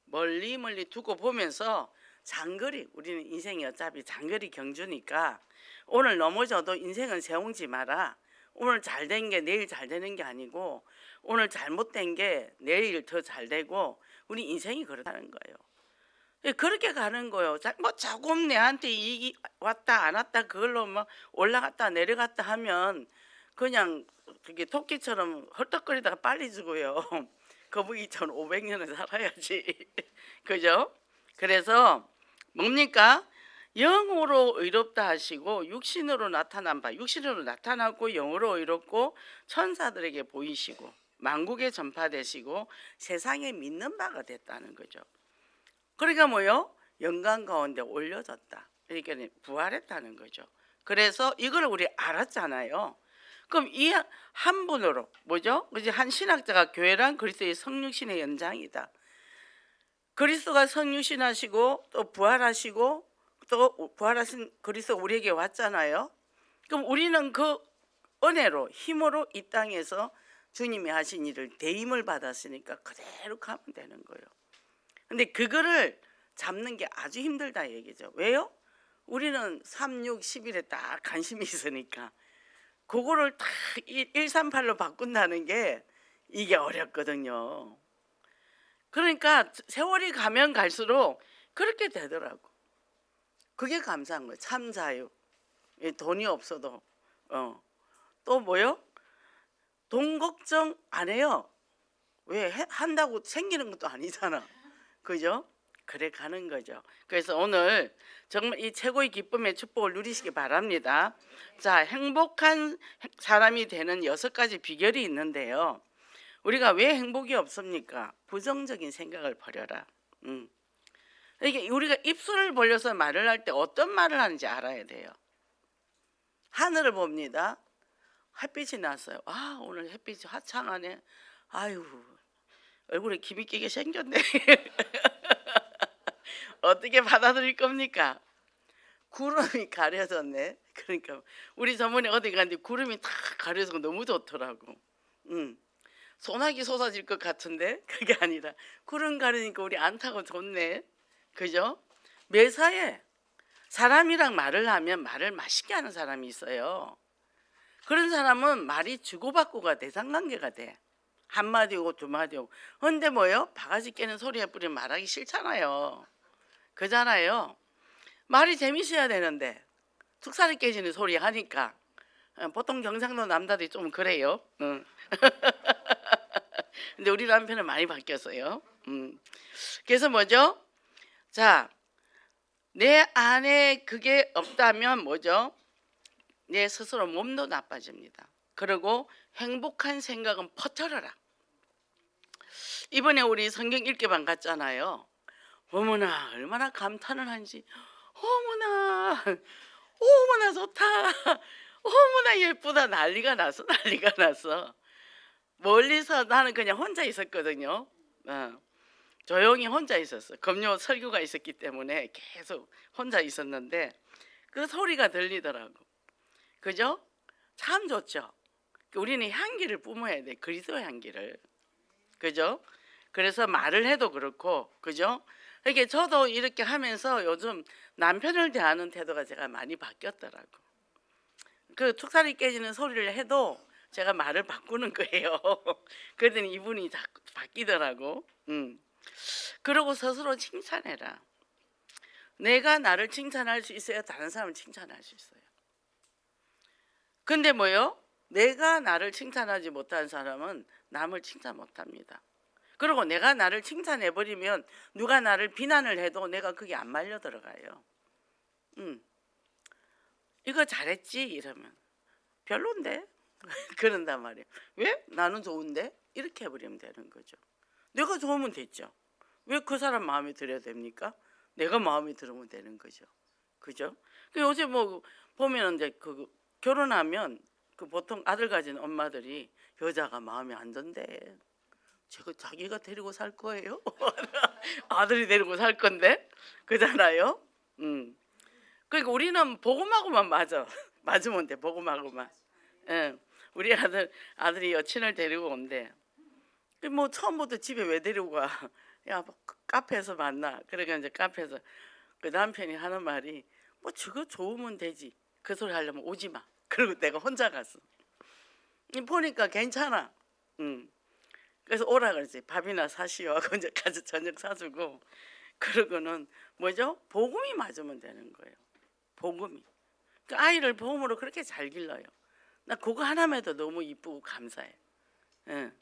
멀리 두고 보면서 장거리, 우리는 인생이 어차피 장거리 경주니까 오늘 넘어져도 인생은 세웅지 마라. 오늘 잘된 게 내일 잘 되는 게 아니고 오늘 잘못된 게 내일 더 잘 되고 우리 인생이 그렇다는 거예요. 그렇게 가는 거예요. 뭐 조금 내한테 이익이 왔다 안 왔다 그걸로 뭐 올라갔다 내려갔다 하면 그냥 그게 토끼처럼 헐떡거리다가 빨리 죽어요. 거북이 1,500년을 살아야지. 그죠? 그래서 뭡니까? 영으로 의롭다 하시고 육신으로 나타난 바, 육신으로 나타나고 영으로 의롭고 천사들에게 보이시고 만국에 전파되시고 세상에 믿는 바가 됐다는 거죠. 그러니까 뭐요? 영광 가운데 올려졌다. 그러니까 부활했다는 거죠. 그래서 이걸 우리 알았잖아요. 그럼 이 한 분으로 뭐죠? 그지, 한 신학자가 교회란 그리스도의 성육신의 연장이다. 그리스도가 성육신하시고 또 부활하시고 또 부활하신 그리스도 우리에게 왔잖아요. 그럼 우리는 그 은혜로 힘으로 이 땅에서 주님이 하신 일을 대임을 받았으니까 그대로 가면 되는 거예요. 근데 그거를 잡는 게 아주 힘들다 얘기죠. 왜요? 우리는 3, 6, 10일에 딱 관심이 있으니까 그거를 딱 138로 바꾼다는 게 이게 어렵거든요. 그러니까 세월이 가면 갈수록 그렇게 되더라고. 그게 감사한 거예요. 참 자유. 돈이 없어도 또 뭐요? 돈 걱정 안 해요. 왜 한다고 생기는 것도 아니잖아. 그죠? 그래 가는 거죠. 그래서 오늘 정말 이 최고의 기쁨의 축복을 누리시기 바랍니다. 자, 행복한 사람이 되는 6가지 비결이 있는데요. 우리가 왜 행복이 없습니까? 부정적인 생각을 버려라. 이게 우리가 입술을 벌려서 말을 할 때 어떤 말을 하는지 알아야 돼요. 하늘을 봅니다. 햇빛이 났어요. 아, 오늘 햇빛이 화창하네. 아유, 얼굴에 김이 끼게 생겼네. 어떻게 받아들일 겁니까? 구름이 가려졌네. 그러니까 우리 저번에 어디 갔는데 구름이 탁 가려서 너무 좋더라고. 소나기 쏟아질 것 같은데 그게 아니라 구름 가르니까 우리 안 타고 좋네. 그죠? 매사에 사람이랑 말을 하면 말을 맛있게 하는 사람이 있어요. 그런 사람은 말이 주고받고가 대상관계가 돼. 한마디 오고 두마디 오고. 근데 뭐요? 바가지 깨는 소리에 뿌리면 말하기 싫잖아요. 그잖아요. 말이 재밌어야 되는데 tuk살이 깨지는 소리 하니까 보통 경상도 남자들이 좀 그래요. 응. 근데 우리 남편은 많이 바뀌었어요. 그래서 뭐죠? 자, 내 안에 그게 없다면 뭐죠? 내 스스로 몸도 나빠집니다. 그리고 행복한 생각은 퍼뜨려라. 이번에 우리 성경 읽기반 갔잖아요. 어머나 얼마나 감탄을 한지. 어머나 어머나 좋다. 어머나 예쁘다. 난리가 났어. 난리가 났어. 멀리서 나는 그냥 혼자 있었거든요. 조용히 혼자 있었어. 금요 설교가 있었기 때문에 계속 혼자 있었는데 그 소리가 들리더라고. 그죠? 참 좋죠. 우리는 향기를 뿜어야 돼. 그리스도의 향기를. 그죠? 그래서 말을 해도 그렇고, 그죠? 이게 저도 이렇게 하면서 요즘 남편을 대하는 태도가 제가 많이 바뀌었더라고. 그 툭살이 깨지는 소리를 해도 제가 말을 바꾸는 거예요. 그랬더니 이분이 자꾸 바뀌더라고. 그러고 스스로 칭찬해라. 내가 나를 칭찬할 수 있어야 다른 사람을 칭찬할 수 있어요. 근데 뭐요? 내가 나를 칭찬하지 못한 사람은 남을 칭찬 못합니다. 그리고 내가 나를 칭찬해버리면 누가 나를 비난을 해도 내가 그게 안 말려 들어가요. 이거 잘했지? 이러면 별론데? 그런단 말이에요. 왜? 나는 좋은데? 이렇게 해버리면 되는 거죠. 내가 좋으면 됐죠. 왜 그 사람 마음에 들어야 됩니까? 내가 마음에 들으면 되는 거죠. 그죠? 요새 뭐 보면 이제 그 결혼하면 그 보통 아들 가진 엄마들이 여자가 마음에 안 든대. 제가 자기가 데리고 살 거예요. 아들이 데리고 살 건데, 그잖아요. 그러니까 우리는 복음하고만 맞으면 돼. 복음하고만. 예. 우리 아들이 여친을 데리고 온대. 뭐 처음부터 집에 왜 데리고 가? 야, 뭐 카페에서 만나. 그러니까 이제 카페에서 그 남편이 하는 말이 뭐 저거 좋으면 되지. 그 소리 하려면 오지 마. 그리고 내가 혼자 갔어. 보니까 괜찮아. 그래서 오라 그러지. 밥이나 사시오 하고 이제 가서 저녁 사주고. 그러고는 뭐죠? 복음이 맞으면 되는 거예요. 복음이. 그 아이를 복음으로 그렇게 잘 길러요. 나 그거 하나만도 너무 이쁘고 감사해. 예.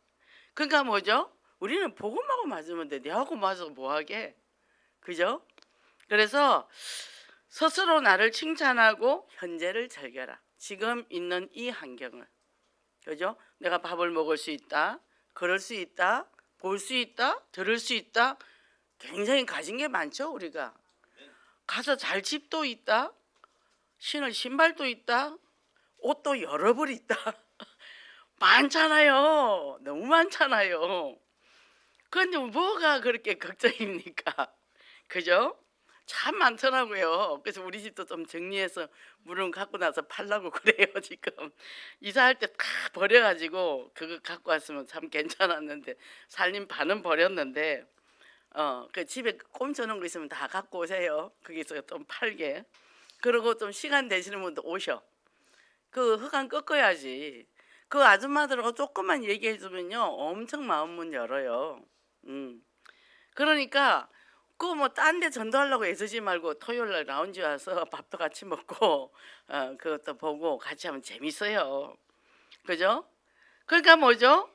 그러니까 뭐죠? 우리는 복음하고 맞으면 돼. 내하고 맞아서 뭐하게. 그죠? 그래서 스스로 나를 칭찬하고 현재를 즐겨라. 지금 있는 이 환경을. 그죠? 내가 밥을 먹을 수 있다. 걸을 수 있다. 볼 수 있다. 들을 수 있다. 굉장히 가진 게 많죠. 우리가. 가서 잘 집도 있다. 신을 신발도 있다. 옷도 여러 벌 있다. 많잖아요. 너무 많잖아요. 그런데 뭐가 그렇게 걱정입니까? 그죠? 참 많더라고요. 그래서 우리 집도 좀 정리해서 물은 갖고 나서 팔라고 그래요. 지금 이사할 때 다 버려가지고 그거 갖고 왔으면 참 괜찮았는데 살림 반은 버렸는데 그 집에 꼼쳐놓은 거 있으면 다 갖고 오세요. 거기서 좀 팔게. 그리고 좀 시간 되시는 분도 오셔. 그 흑안 꺾어야지. 그 아줌마들하고 조금만 얘기해 주면요 엄청 마음문 열어요. 그러니까 그 뭐 딴 데 전도하려고 애쓰지 말고 토요일 날 라운지 와서 밥도 같이 먹고 그것도 보고 같이 하면 재밌어요. 그죠? 그러니까 뭐죠?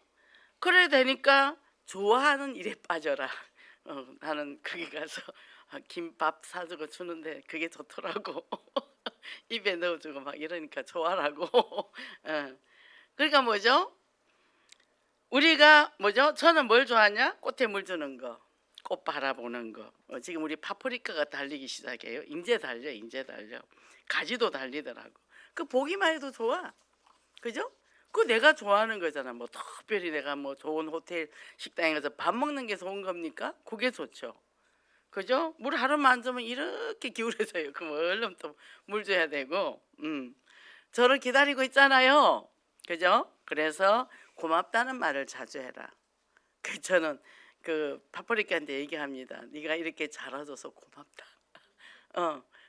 그래야 되니까 좋아하는 일에 빠져라. 나는 거기 가서 김밥 사주고 주는데 그게 좋더라고. 입에 넣어주고 막 이러니까 좋아라고. 그러니까 뭐죠? 우리가 뭐죠? 저는 뭘 좋아하냐? 꽃에 물 주는 거, 꽃 바라보는 거. 지금 우리 파프리카가 달리기 시작해요. 이제 달려, 이제 달려. 가지도 달리더라고. 그 보기만 해도 좋아. 그죠? 그 내가 좋아하는 거잖아. 뭐 특별히 내가 뭐 좋은 호텔 식당에 가서 밥 먹는 게 좋은 겁니까? 그게 좋죠. 그죠? 물 하루만 안 주면 이렇게 기울어져요. 그럼 얼른 또 물 줘야 되고. 저를 기다리고 있잖아요. 그죠? 그래서 고맙다는 말을 자주 해라. 저는 그 파프리카한테 얘기합니다. 네가 이렇게 잘해줘서 고맙다.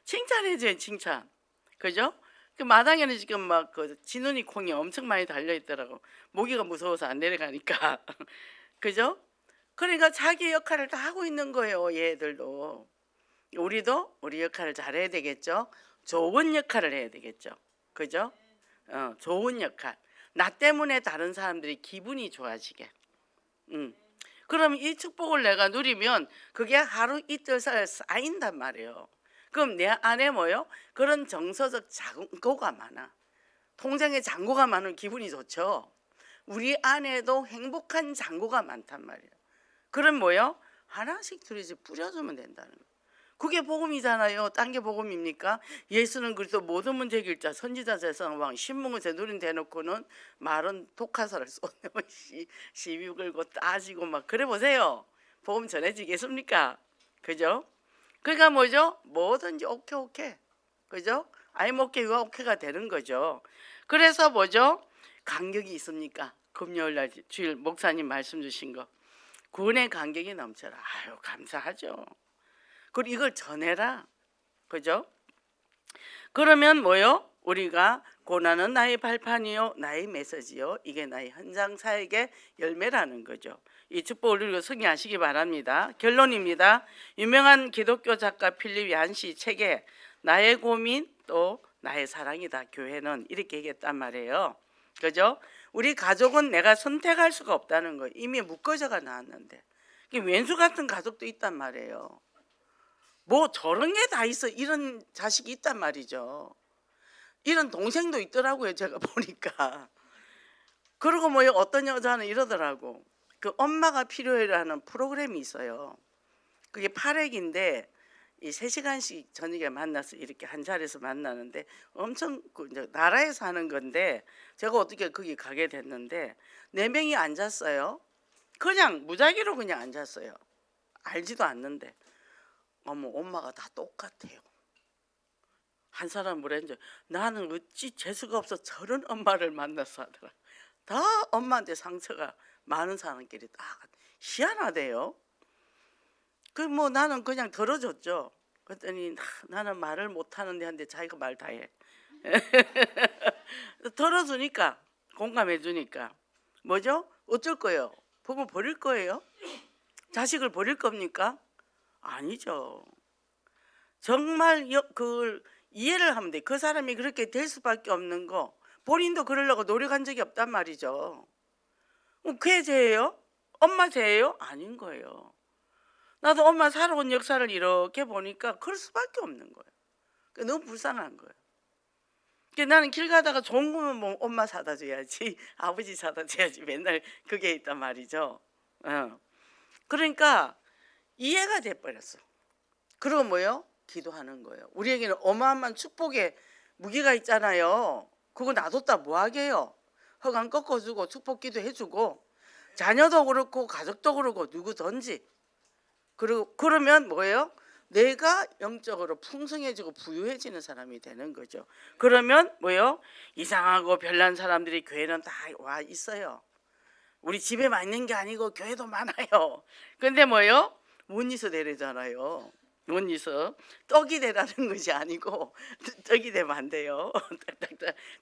칭찬해줘요, 칭찬. 그죠? 그 마당에는 지금 막 그 진눈이 콩이 엄청 많이 달려 있더라고. 모기가 무서워서 안 내려가니까. 그죠? 그러니까 자기 역할을 다 하고 있는 거예요, 얘들도. 우리도 우리 역할을 잘해야 되겠죠. 좋은 역할을 해야 되겠죠. 그죠? 좋은 역할. 나 때문에 다른 사람들이 기분이 좋아지게. 그럼 이 축복을 내가 누리면 그게 하루 이틀 사이에 쌓인단 말이에요. 그럼 내 안에 뭐요? 그런 정서적 잔고가 많아. 통장에 잔고가 많으면 기분이 좋죠. 우리 안에도 행복한 잔고가 많단 말이에요. 그럼 뭐요? 하나씩 둘씩 뿌려주면 된다는 거예요. 그게 복음이잖아요. 딴 게 복음입니까? 예수는 그리스도 모든 문제 해결자 선지자 세상 왕 신문에서 누린 대놓고는 말은 독화살을 쏟는 시비 걸고 따지고 막 그래 보세요. 복음 전해지겠습니까? 그죠? 그러니까 뭐죠? 뭐든지 오케이 그죠? I'm okay, you okay가 되는 거죠. 그래서 뭐죠? 간격이 있습니까? 금요일날 주일 목사님 말씀 주신 거 구원의 간격이 넘쳐라. 아유 감사하죠. 그리고 이걸 전해라. 그죠? 그러면 뭐요? 우리가 고난은 나의 발판이요 나의 메시지요 이게 나의 현장 사역의 열매라는 거죠. 이 축복을 누리고 승리하시기 바랍니다. 결론입니다. 유명한 기독교 작가 필립 얀시 책에 나의 고민 또 나의 사랑이다 교회는 이렇게 얘기했단 말이에요. 그죠? 우리 가족은 내가 선택할 수가 없다는 거예요. 이미 묶어져가 나왔는데 왼수 같은 가족도 있단 말이에요. 뭐 저런 게 다 있어. 이런 자식이 있단 말이죠. 이런 동생도 있더라고요. 제가 보니까. 그리고 뭐 어떤 여자는 이러더라고. 그 엄마가 필요해라는 프로그램이 있어요. 그게 8회기인데 이 3시간씩 저녁에 만나서 이렇게 한 자리에서 만나는데 엄청 이제 나라에서 하는 건데 제가 어떻게 거기 가게 됐는데 4명이 앉았어요. 그냥 무작위로 그냥 앉았어요. 알지도 않는데. 어머 엄마가 다 똑같아요. 한 사람 뭐랬는지 나는 어찌 재수가 없어 저런 엄마를 만나서 하더라. 다 엄마한테 상처가 많은 사람끼리 다 희한하대요. 그 뭐 나는 그냥 들어줬죠. 그랬더니 나는 말을 못하는데 한데 자기가 말 다 해. 들어주니까 공감해 주니까 뭐죠? 어쩔 거예요? 부모 버릴 거예요? 자식을 버릴 겁니까? 아니죠. 정말 그걸 이해를 하면 돼. 그 사람이 그렇게 될 수밖에 없는 거 본인도 그러려고 노력한 적이 없단 말이죠. 그게 죄예요? 엄마 죄예요? 아닌 거예요. 나도 엄마 살아온 역사를 이렇게 보니까 그럴 수밖에 없는 거예요. 너무 불쌍한 거예요. 나는 길 가다가 좋은 거면 뭐 엄마 사다 줘야지 아버지 사다 줘야지 맨날 그게 있단 말이죠. 그러니까 이해가 돼버렸어. 그리고 뭐요? 기도하는 거예요. 우리에게는 어마어마한 축복의 무기가 있잖아요. 그거 놔뒀다 뭐하게요? 허강 꺾어주고 축복 기도해주고 자녀도 그렇고 가족도 그렇고 누구든지. 그리고 그러면 뭐예요? 내가 영적으로 풍성해지고 부유해지는 사람이 되는 거죠. 그러면 뭐예요? 이상하고 별난 사람들이 교회는 다 와 있어요. 우리 집에만 있는 게 아니고 교회도 많아요. 근데 뭐예요? 못 있어 되잖아요. 못 있어. 떡이 되라는 것이 아니고 떡이 되면 안 돼요.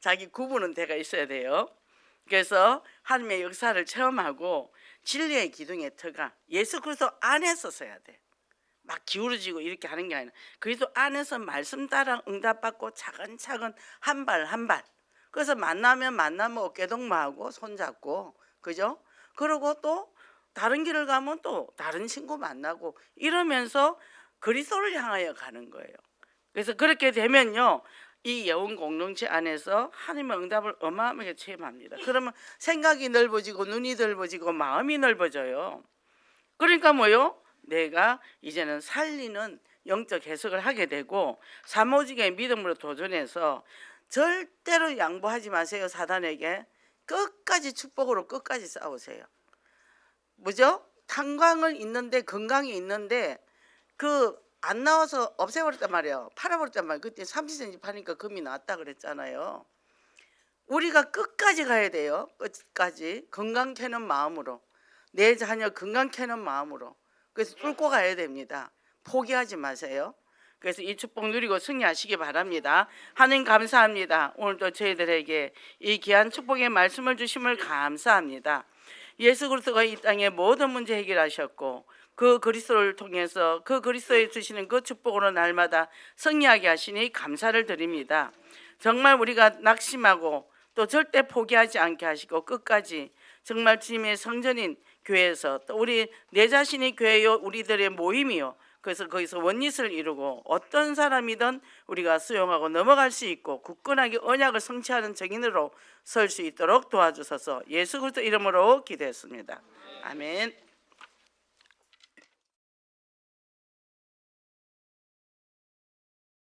자기 구분은 돼가 있어야 돼요. 그래서 하나님의 역사를 체험하고 진리의 기둥에 터가 예수 그리스도 안에서 서야 돼. 막 기울어지고 이렇게 하는 게 아니라 그리스도 안에서 말씀 따라 응답받고 차근차근 한 발 한 발. 그래서 만나면 어깨동무하고 손잡고 그죠? 그리고 또 다른 길을 가면 또 다른 친구 만나고 이러면서 그리스도를 향하여 가는 거예요. 그래서 그렇게 되면요. 이 영혼 공동체 안에서 하나님의 응답을 어마어마하게 체험합니다. 그러면 생각이 넓어지고 눈이 넓어지고 마음이 넓어져요. 그러니까 뭐요? 내가 이제는 살리는 영적 해석을 하게 되고 사모직의 믿음으로 도전해서 절대로 양보하지 마세요. 사단에게. 끝까지 축복으로 끝까지 싸우세요. 뭐죠? 탄광을 있는데 건강이 있는데 그 안 나와서 없애버렸단 말이에요. 팔아버렸단 말이에요. 그때 30cm 파니까 금이 나왔다 그랬잖아요. 우리가 끝까지 가야 돼요. 끝까지 건강 캐는 마음으로 내 자녀 건강 캐는 마음으로 그래서 뚫고 가야 됩니다. 포기하지 마세요. 그래서 이 축복 누리고 승리하시기 바랍니다. 하나님 감사합니다. 오늘도 저희들에게 이 귀한 축복의 말씀을 주심을 감사합니다. 예수 그리스도가 이 땅의 모든 문제 해결하셨고 그 그리스도를 통해서 그 그리스도에 주시는 그 축복으로 날마다 승리하게 하시니 감사를 드립니다. 정말 우리가 낙심하고 또 절대 포기하지 않게 하시고 끝까지 정말 주님의 성전인 교회에서 또 우리 내 자신이 교회요 우리들의 모임이요 그래서 거기서 원리스를 이루고 어떤 사람이든 우리가 수용하고 넘어갈 수 있고 굳건하게 언약을 성취하는 증인으로 설 수 있도록 도와주셔서 예수 그리스도 이름으로 기도했습니다. 아멘.